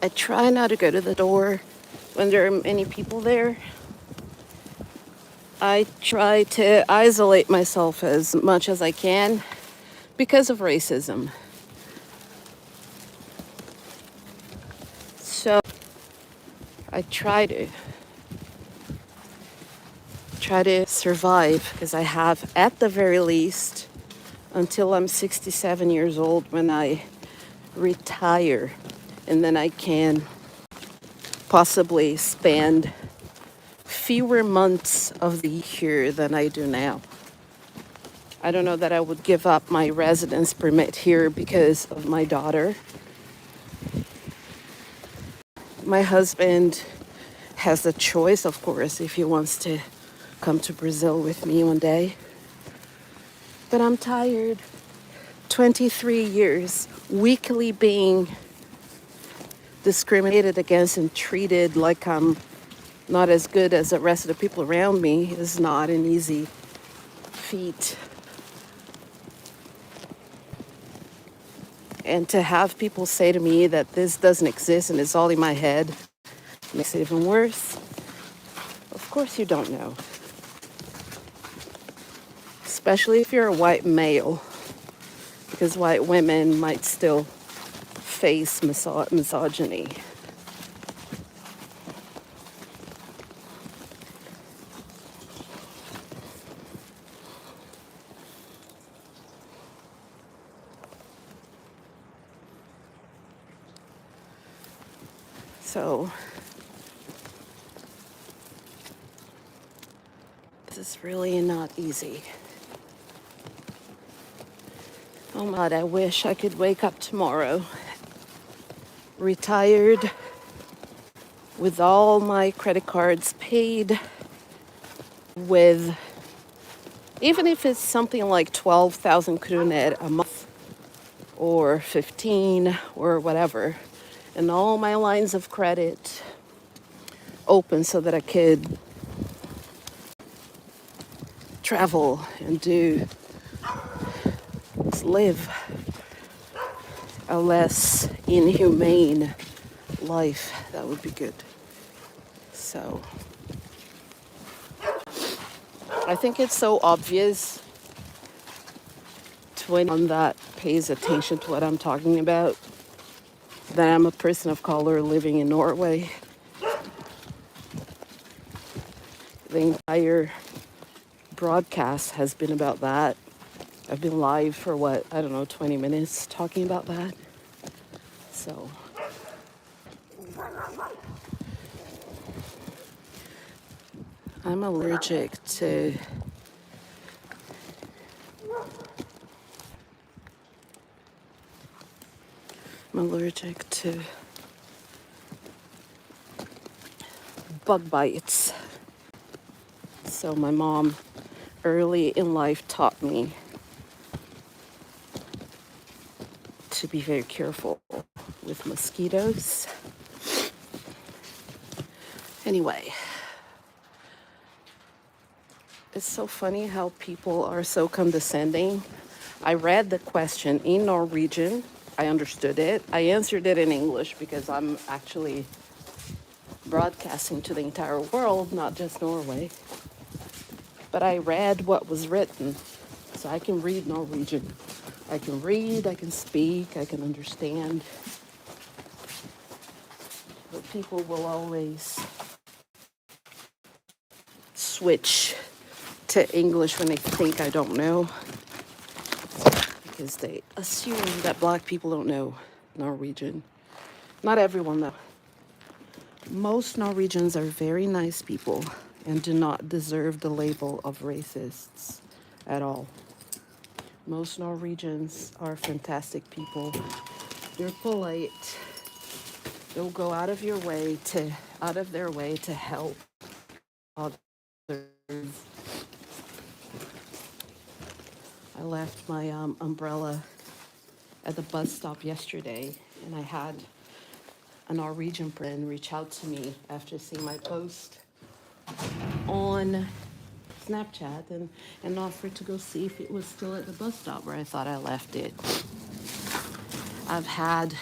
I try not to go to the door when there are many people there. I try to isolate myself as much as I can because of racism. So I try to survive because I have, at the very least, until I'm 67 years old when I retire, and then I can possibly spend fewer months of the year than I do now. I don't know that I would give up my residence permit here because of my daughter. My husband has the choice, of course, if he wants to come to Brazil with me one day. But I'm tired. 23 years weekly being discriminated against and treated like I'm not as good as the rest of the people around me is not an easy feat. And to have people say to me that this doesn't exist and it's all in my head makes it even worse. Of course you don't know. Especially if you're a white male, because white women might still face misogyny. So this is really not easy. Oh my God, I wish I could wake up tomorrow retired with all my credit cards paid, with, even if it's something like 12,000 kroner a month or 15 or whatever, and all my lines of credit open so that I could travel and live a less inhumane life. That would be good. So I think it's so obvious to anyone that pays attention to what I'm talking about that I'm a person of color living in Norway. The entire broadcast has been about that. I've been live for 20 minutes talking about that. So I'm allergic to bug bites. So my mom early in life taught me to be very careful with mosquitoes. Anyway, it's so funny how people are so condescending. I read the question in Norwegian. I understood it. I answered it in English because I'm actually broadcasting to the entire world, not just Norway. But I read what was written, so I can read Norwegian. I can read, I can speak, I can understand. But people will always switch to English when they think I don't know, because they assume that black people don't know Norwegian. Not everyone, though. Most Norwegians are very nice people and do not deserve the label of racists at all. Most Norwegians are fantastic people. They're polite. They'll go out of their way to help others. I left my umbrella at the bus stop yesterday, and I had a Norwegian friend reach out to me after seeing my post on Snapchat and offered to go see if it was still at the bus stop where I thought I left it. I've had